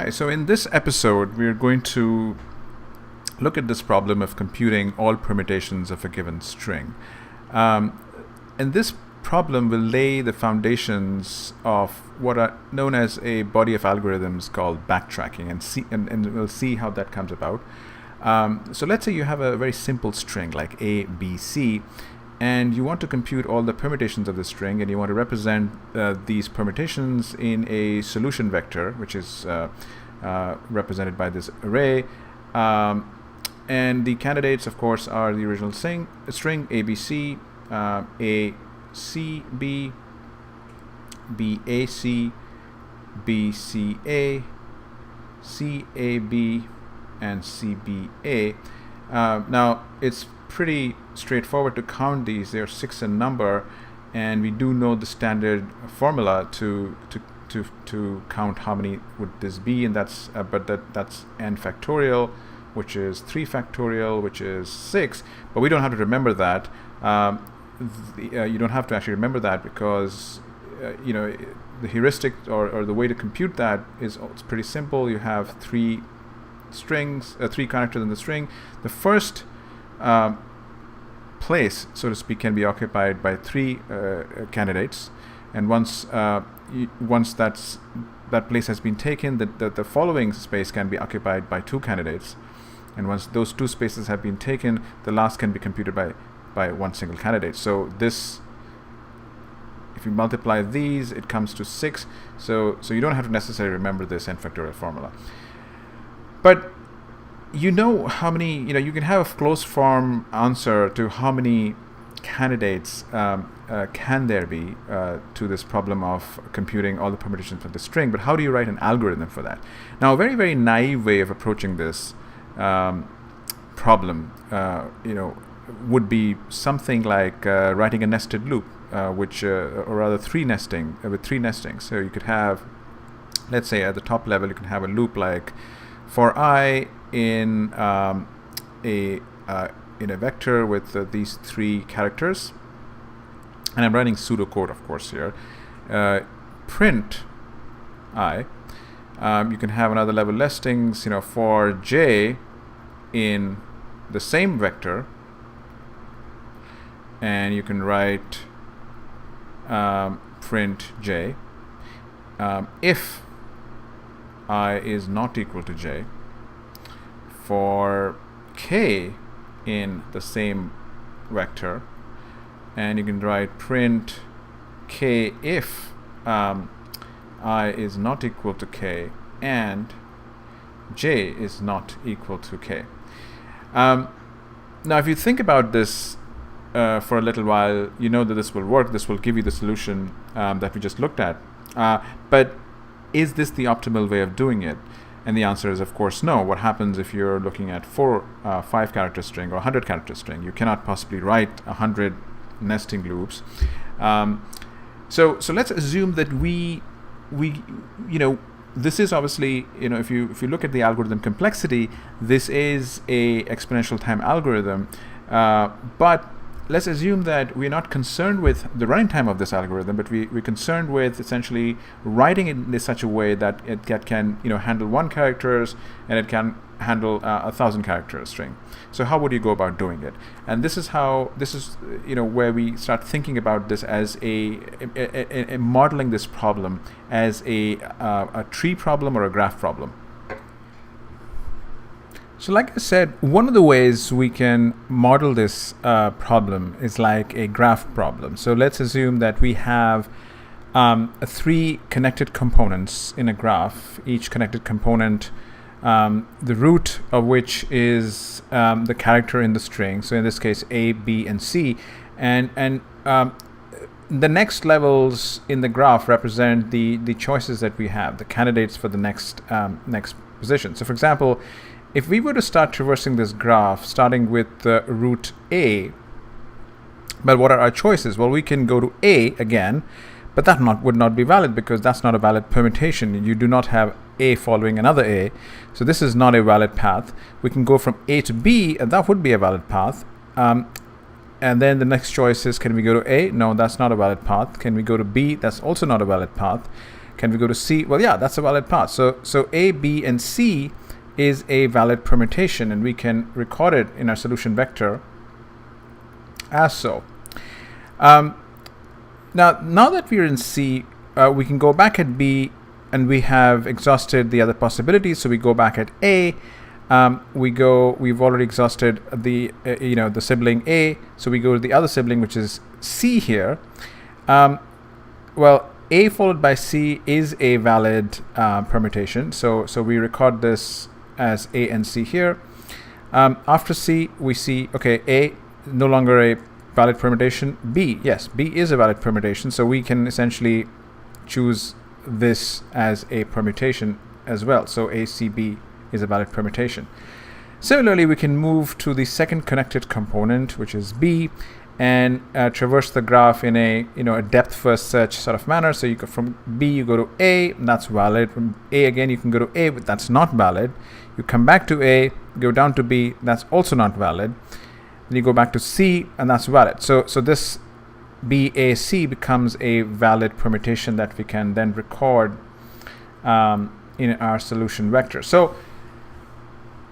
Hi, so in this episode, we're going to look at this problem of computing all permutations of a given string. And this problem will lay the foundations of what are known as a body of algorithms called backtracking, and we'll see how that comes about. So let's say you have a very simple string like A, B, C, and you want to compute all the permutations of the string, and you want to represent these permutations in a solution vector, which is represented by this array. And the candidates, of course, are the original string ABC, ACB, BAC, BCA, CAB, and CBA. Now, it's pretty straightforward to count these. They're 6 in number, and we do know the standard formula to count how many would this be, and that's n factorial, which is 3 factorial, which is 6. But we don't have to remember that. You don't have to actually remember that because the heuristic or the way to compute that is it's pretty simple. You have 3 characters in the string. The first place, so to speak, can be occupied by 3 candidates, and once that place has been taken, the following space can be occupied by 2 candidates, and once those 2 spaces have been taken, the last can be computed by 1 single candidate. So this, if you multiply these, it comes to 6. So you don't have to necessarily remember this n factorial formula. But how many, you can have a closed form answer to how many candidates can there be to this problem of computing all the permutations of the string. But how do you write an algorithm for that? Now, a very, very naive way of approaching this problem, would be something like writing a nested loop, or rather 3 nesting, with 3 nestings. So you could have, let's say at the top level, you can have a loop like for I in a vector with these 3 characters, and I'm writing pseudocode, of course, here. Print I. You can have another level listings, for j in the same vector, and you can write print j if I is not equal to j for k in the same vector, and you can write print k if I is not equal to k and j is not equal to k. Now, if you think about this for a little while, you know that this will work. This will give you the solution that we just looked at. But is this the optimal way of doing it? And the answer is, of course, no. What happens if you're looking at 5 character string or 100 character string? You cannot possibly write 100 nesting loops. So let's assume that we this is obviously, if you look at the algorithm complexity, this is a exponential time algorithm, but let's assume that we're not concerned with the running time of this algorithm, but we're concerned with essentially writing it in such a way that it can handle 1 characters, and it can handle 1,000 character string. So how would you go about doing it? And this is where we start thinking about this as a modeling this problem as a tree problem or a graph problem. So like I said, one of the ways we can model this problem is like a graph problem. So let's assume that we have 3 connected components in a graph, each connected component, the root of which is the character in the string. So in this case, A, B, and C. And the next levels in the graph represent the choices that we have, the candidates for the next position. So for example, if we were to start traversing this graph, starting with root A, but what are our choices? Well, we can go to A again, but that would not be valid because that's not a valid permutation. You do not have A following another A, so this is not a valid path. We can go from A to B, and that would be a valid path. And then the next choice is, can we go to A? No, that's not a valid path. Can we go to B? That's also not a valid path. Can we go to C? Well, yeah, that's a valid path. So A, B, and C is a valid permutation, and we can record it in our solution vector as so. Now that we're in C, we can go back at B, and we have exhausted the other possibilities. So we go back at A. We've already exhausted the the sibling A, so we go to the other sibling, which is C here. Well, A followed by C is a valid permutation, so we record this as A and C here. After C, we see, okay, A no longer a valid permutation. B, yes, B is a valid permutation, so we can essentially choose this as a permutation as well. So ACB is a valid permutation. Similarly, we can move to the second connected component, which is B, and traverse the graph in a a depth first search sort of manner. So you go from B, you go to A, and that's valid. From A again, you can go to A, but that's not valid. You come back to A, go down to B, that's also not valid. Then you go back to C, and that's valid. So this BAC becomes a valid permutation that we can then record in our solution vector. So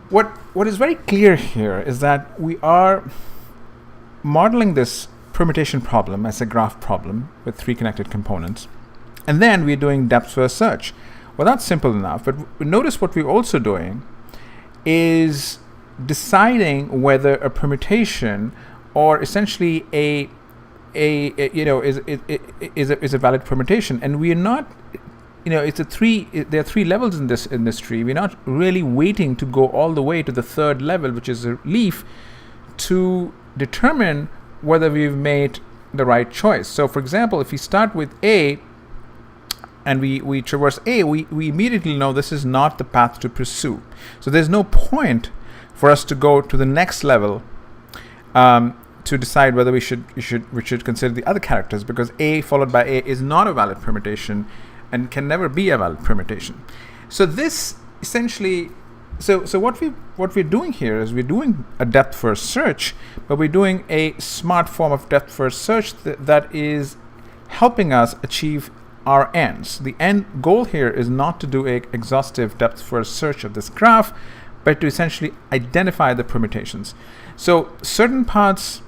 what is very clear here is that we are modeling this permutation problem as a graph problem with 3 connected components, and then we're doing depth first search. Well, that's simple enough, but notice what we're also doing is deciding whether a permutation or essentially is a valid permutation, and we are not. There are 3 levels in this tree. We're not really waiting to go all the way to the 3rd level, which is a leaf, to determine whether we've made the right choice. So for example, if we start with A and we traverse A, we immediately know this is not the path to pursue. So there's no point for us to go to the next level to decide whether we should consider the other characters, because A followed by A is not a valid permutation and can never be a valid permutation. So this essentially, so what we're doing here is we're doing a depth first search, but we're doing a smart form of depth first search that is helping us achieve our ends. The end goal here is not to do an exhaustive depth first search of this graph, but to essentially identify the permutations. So certain paths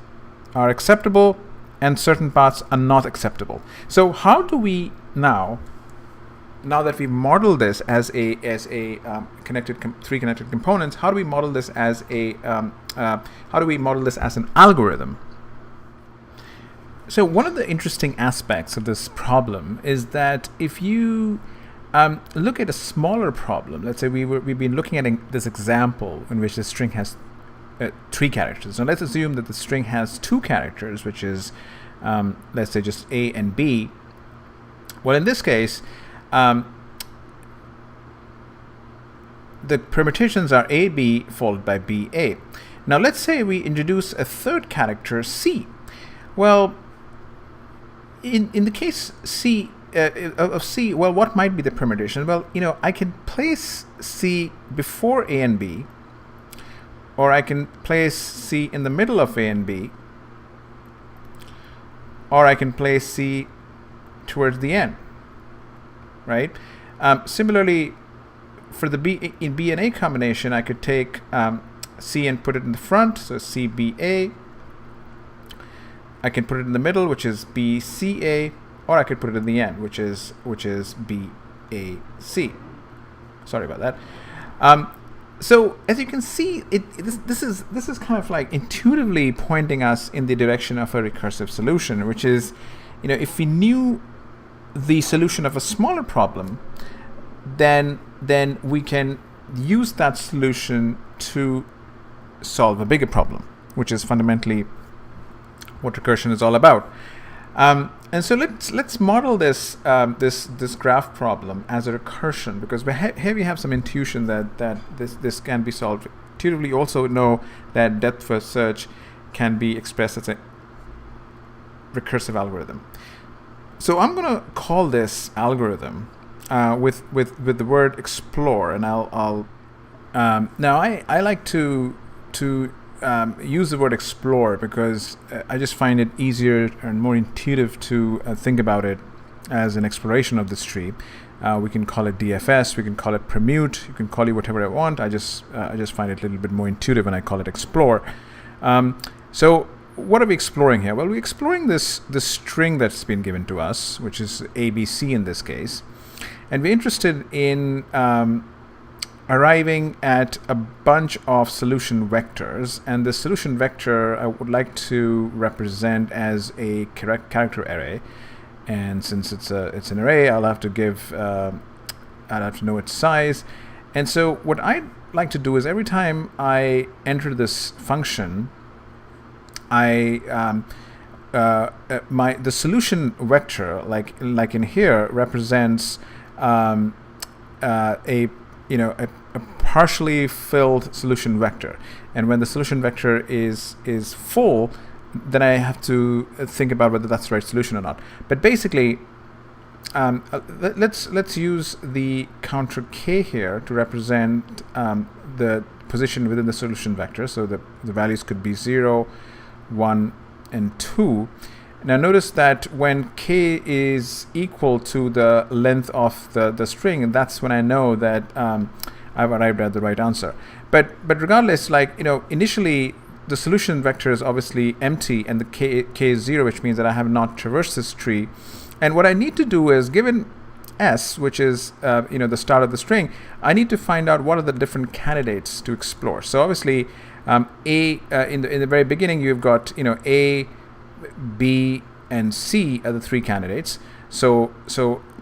are acceptable and certain paths are not acceptable. So how do we now that we've modeled this as a 3 connected components, how do we model this as an algorithm? So one of the interesting aspects of this problem is that if you look at a smaller problem, let's say we've been looking at this example in which the string has 3 characters. Now let's assume that the string has 2 characters, which is let's say just A and B. Well, in this case, the permutations are AB followed by BA. Now let's say we introduce a 3rd character, C. Well, in the case of C, well, what might be the permutation? Well, I can place C before A and B, or I can place C in the middle of A and B, or I can place C towards the end, right? Similarly, for the B and A combination, I could take C and put it in the front, so CBA. I can put it in the middle, which is BCA, or I could put it in the end, which is BAC. Sorry about that. So as you can see, this is kind of like intuitively pointing us in the direction of a recursive solution, which is, if we knew the solution of a smaller problem, then we can use that solution to solve a bigger problem, which is fundamentally what recursion is all about. And so let's model this this graph problem as a recursion, because here we have some intuition that this can be solved. Intuitively, you also know that depth first search can be expressed as a recursive algorithm. So I'm going to call this algorithm with the word explore, and I'll now I like to use the word explore because I just find it easier and more intuitive to think about it as an exploration of this tree. We can call it DFS. We can call it permute. You can call it whatever I want. I just find it a little bit more intuitive when I call it explore. So what are we exploring here? Well, we're exploring this string that's been given to us, which is ABC in this case, and we're interested in arriving at a bunch of solution vectors, and the solution vector I would like to represent as a character array. And since it's an array, I'll have to know its size. And so what I'd like to do is every time I enter this function, the solution vector, like in here, represents a partially filled solution vector. And when the solution vector is full, then I have to think about whether that's the right solution or not. But basically, let's use the counter k here to represent the position within the solution vector. So the values could be 0, 1, and 2. Now notice that when k is equal to the length of the string, and that's when I know that I've arrived at the right answer. But regardless, initially the solution vector is obviously empty, and the k is 0, which means that I have not traversed this tree. And what I need to do is, given s, which is the start of the string, I need to find out what are the different candidates to explore. So obviously, in the very beginning, you've got A, B, and C are the three candidates. So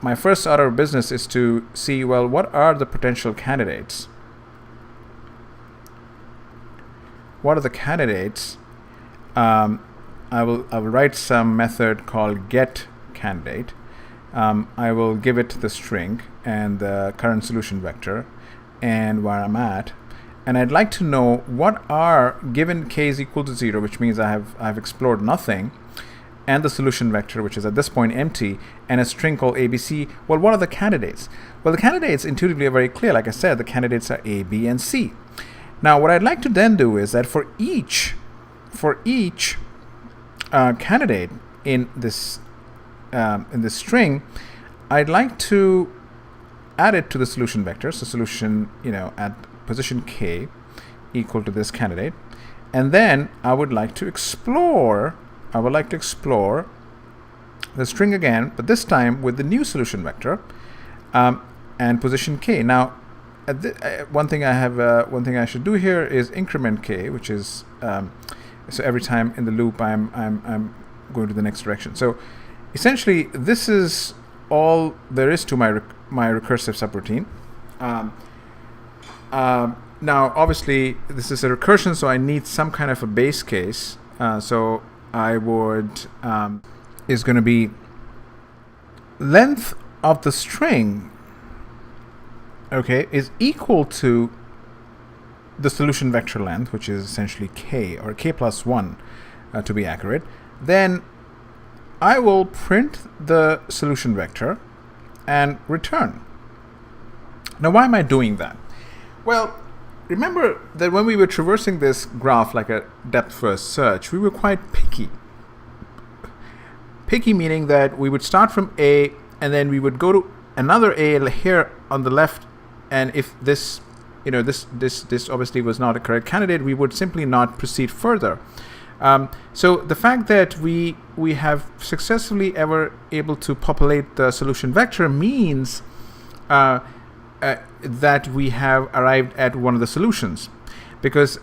my first order of business is to see, well, what are the potential candidates? What are the candidates? I will write some method called getCandidate. I will give it the string and the current solution vector and where I'm at. And I'd like to know what are, given k is equal to 0, which means I've explored nothing, and the solution vector, which is at this point empty, and a string called ABC. Well, what are the candidates? Well, the candidates intuitively are very clear. Like I said, the candidates are A, B, and C. Now, what I'd like to then do is that for each candidate in this string, I'd like to add it to the solution vector. So solution, at position k equal to this candidate, and then I would like to explore the string again, but this time with the new solution vector and position k. Now, one thing I should do here is increment k, which is so every time in the loop I'm going to the next direction. So essentially, this is all there is to my recursive subroutine. Now, obviously, this is a recursion, so I need some kind of a base case. So I would is going to be length of the string, okay, is equal to the solution vector length, which is essentially k, or k plus 1 to be accurate. Then I will print the solution vector and return. Now, why am I doing that? Well, remember that when we were traversing this graph like a depth-first search, we were quite picky. Picky meaning that we would start from A, and then we would go to another A here on the left, and if this obviously was not a correct candidate, we would simply not proceed further. So the fact that we have successfully ever able to populate the solution vector means that we have arrived at one of the solutions, because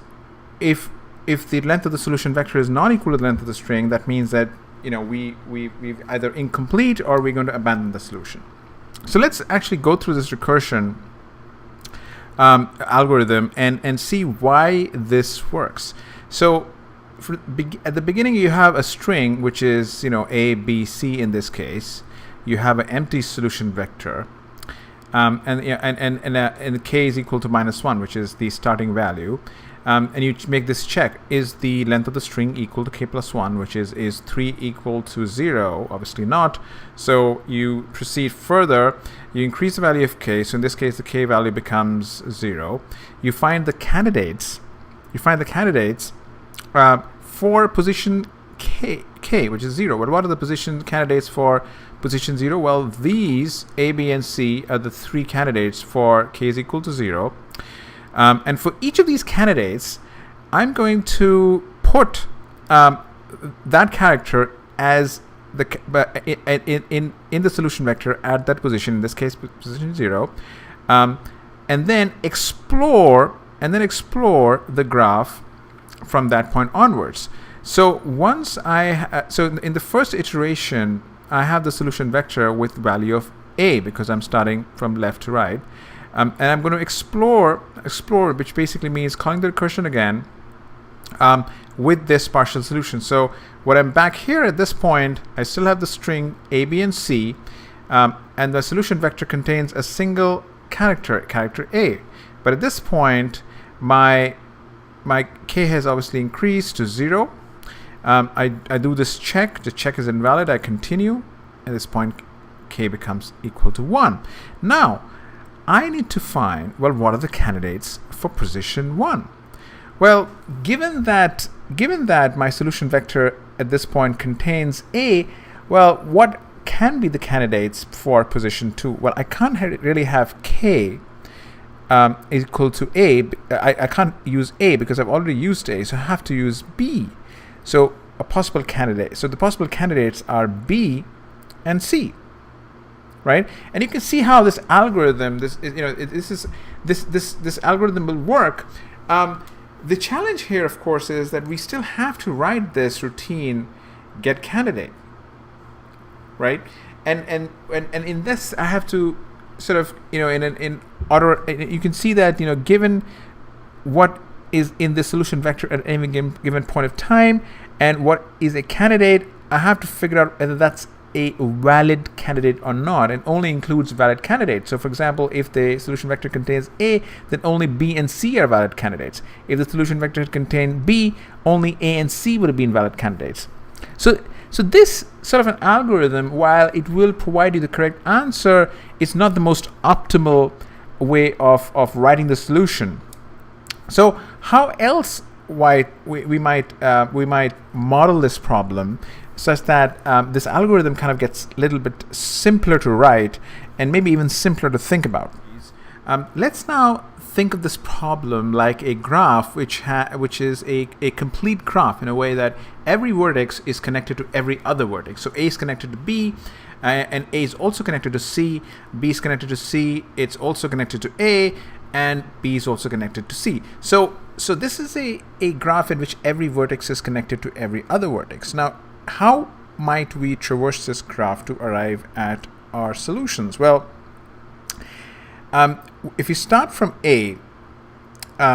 if the length of the solution vector is not equal to the length of the string, that means that we've either incomplete or we're going to abandon the solution. So let's actually go through this recursion algorithm and see why this works. So at the beginning, you have a string which is A, B, C in this case. You have an empty solution vector. And k is equal to -1, which is the starting value, and you make this check: is the length of the string equal to k plus 1, which is 3 equal to 0? Obviously not. So you proceed further. You increase the value of k. So in this case, the k value becomes 0. You find the candidates. For position k, which is 0. But what are the position candidates for position 0? Well, these A, B, and C are the three candidates for k is equal to 0. And for each of these candidates, I'm going to put that character as in the solution vector at that position, in this case position 0, and then explore the graph from that point onwards. So once so in the first iteration, I have the solution vector with value of A because I'm starting from left to right, and I'm going to explore, which basically means calling the recursion again with this partial solution. So what I'm back here at this point, I still have the string A, B, and C, and the solution vector contains a single character A. But at this point, my k has obviously increased to 0. I do this check. The check is invalid. I continue. At this point, k becomes equal to 1. Now, I need to find, well, what are the candidates for position 1? Well, given that my solution vector at this point contains A, well, what can be the candidates for position 2? Well, I can't really have k equal to A. I can't use A because I've already used A, so I have to use B. So a possible candidate. So the possible candidates are B and C, right? And you can see how this algorithm, this algorithm will work. The challenge here, of course, is that we still have to write this routine get candidate, right? And in this, I have to sort of, in order, you can see that, given what is in the solution vector at any given point of time and what is a candidate, I have to figure out whether that's a valid candidate or not, and only includes valid candidates. So for example, if the solution vector contains A, then only B and C are valid candidates. If the solution vector had contained B, only A and C would have been valid candidates. So this sort of an algorithm, while it will provide you the correct answer, it's not the most optimal way of writing the solution. So how else we might model this problem such that this algorithm kind of gets a little bit simpler to write and maybe even simpler to think about. Let's now think of this problem like a graph which is a complete graph in a way that every vertex is connected to every other vertex. So A is connected to B, and A is also connected to C, B is connected to C, it's also connected to A, and B is also connected to C. So this is a graph in which every vertex is connected to every other vertex. Now, how might we traverse this graph to arrive at our solutions? Well, if you start from A,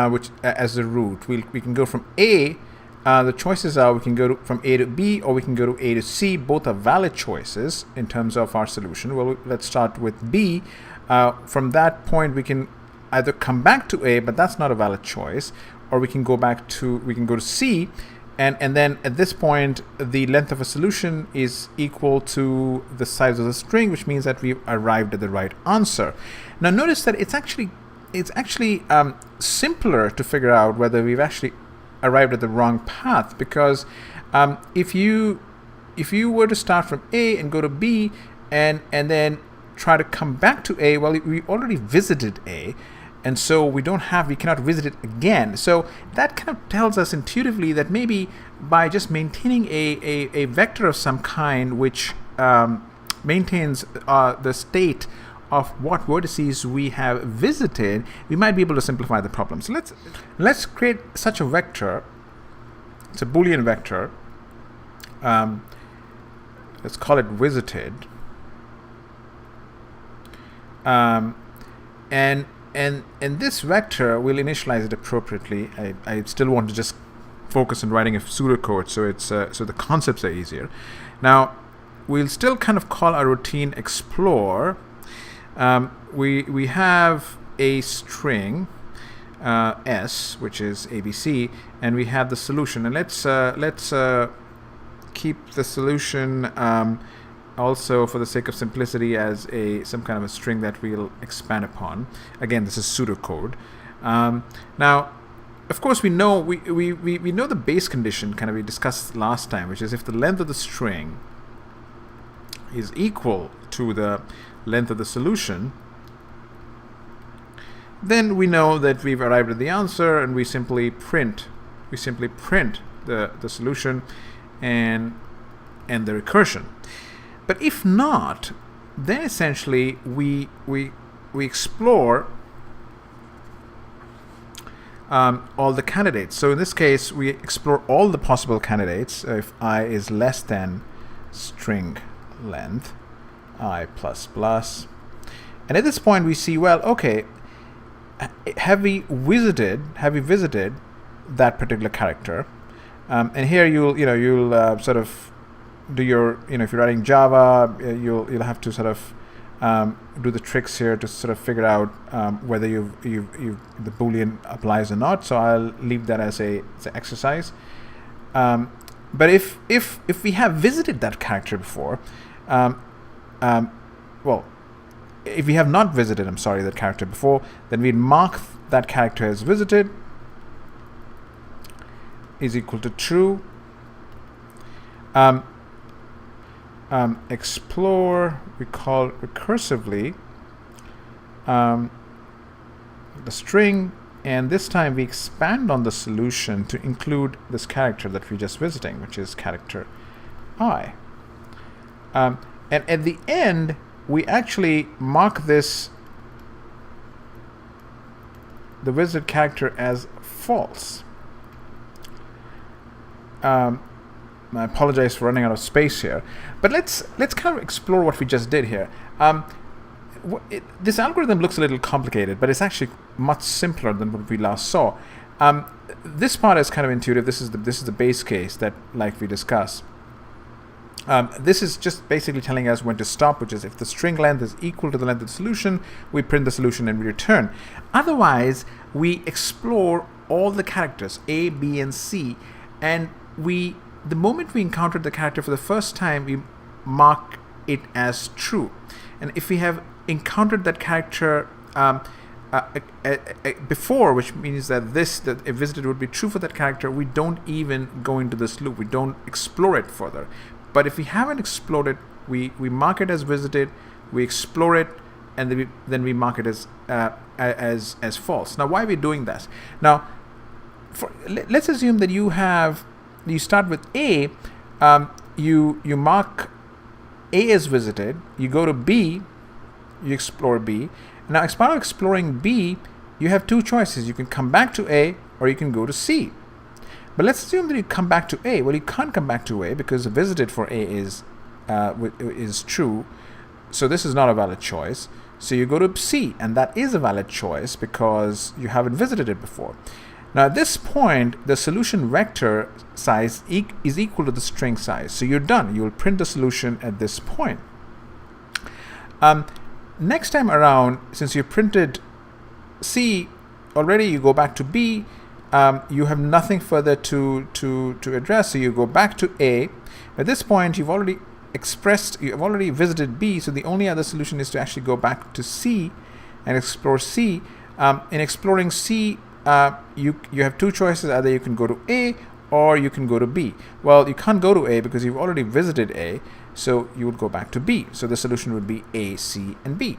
which as the root, we can go from A. The choices are we can go from A to B or we can go to A to C. Both are valid choices in terms of our solution. Well, let's start with B. From that point, we can either come back to A, but that's not a valid choice, or we can go to C. And then at this point, the length of a solution is equal to the size of the string, which means that we've arrived at the right answer. Now notice that it's actually simpler to figure out whether we've actually arrived at the wrong path, because if you were to start from A and go to B and then try to come back to A, well, we already visited A. And so we cannot visit it again. So that kind of tells us intuitively that maybe by just maintaining a vector of some kind which maintains the state of what vertices we have visited, we might be able to simplify the problem. So let's create such a vector. It's a Boolean vector. Let's call it visited. And this vector, we'll initialize it appropriately. I still want to just focus on writing a pseudocode so the concepts are easier. Now, we'll still kind of call our routine explore. We have a string s, which is ABC, and we have the solution. And let's keep the solution also, for the sake of simplicity, as some kind of a string that we'll expand upon. Again, this is pseudocode. Now, of course, we know the base condition, kind of we discussed last time, which is if the length of the string is equal to the length of the solution, then we know that we've arrived at the answer, and we simply print the solution and end the recursion. But if not, then essentially we explore all the candidates. So in this case, we explore all the possible candidates if I is less than string length I plus plus. And at this point, we see, well, okay, have we visited that particular character? And here you'll sort of do your, if you're writing Java, you'll have to sort of do the tricks here to sort of figure out whether the Boolean applies or not. So I'll leave that as an exercise. But if we have visited that character before, well, if we have not visited, that character before, then we'd mark that character as visited is equal to true. Explore, we call recursively the string, and this time we expand on the solution to include this character that we're just visiting, which is character I. And at the end, we actually mark the visited character as false. I apologize for running out of space here, but let's kind of explore what we just did here. This algorithm looks a little complicated, but it's actually much simpler than what we last saw. This part is kind of intuitive. This is the base case that, like we discussed. This is just basically telling us when to stop, which is if the string length is equal to the length of the solution, we print the solution and we return. Otherwise, we explore all the characters A, B, and C, and the moment we encounter the character for the first time, we mark it as true. And if we have encountered that character before, which means that if visited would be true for that character, we don't even go into this loop. We don't explore it further. But if we haven't explored it, we mark it as visited, we explore it, and then we mark it as false. Now, why are we doing that? Now, let's assume that you start with A, you mark A as visited, you go to B, you explore B. Now, as part of exploring B, you have two choices. You can come back to A, or you can go to C. But let's assume that you come back to A. Well, you can't come back to A because visited for A is true. So this is not a valid choice. So you go to C, and that is a valid choice because you haven't visited it before. Now at this point, the solution vector size is equal to the string size. So you're done. You will print the solution at this point. Next time around, since you printed C already, you go back to B. You have nothing further to address, so you go back to A. At this point, you've already visited B, so the only other solution is to actually go back to C and explore C. In exploring C, you have two choices. Either you can go to A or you can go to B. Well, you can't go to A because you've already visited A, so you would go back to B. So the solution would be A, C, and B.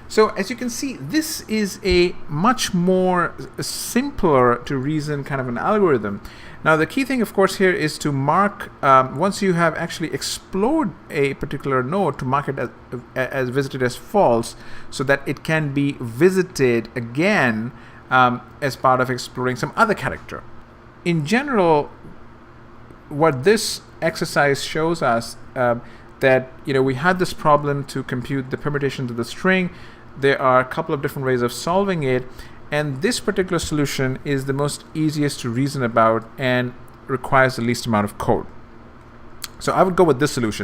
So as you can see, this is a much more simpler to reason kind of an algorithm. Now the key thing, of course, here is to mark, once you have actually explored a particular node, to mark it as visited as false, so that it can be visited again as part of exploring some other character. In general, what this exercise shows us that we had this problem to compute the permutations of the string. There are a couple of different ways of solving it, and this particular solution is the most easiest to reason about and requires the least amount of code. So I would go with this solution.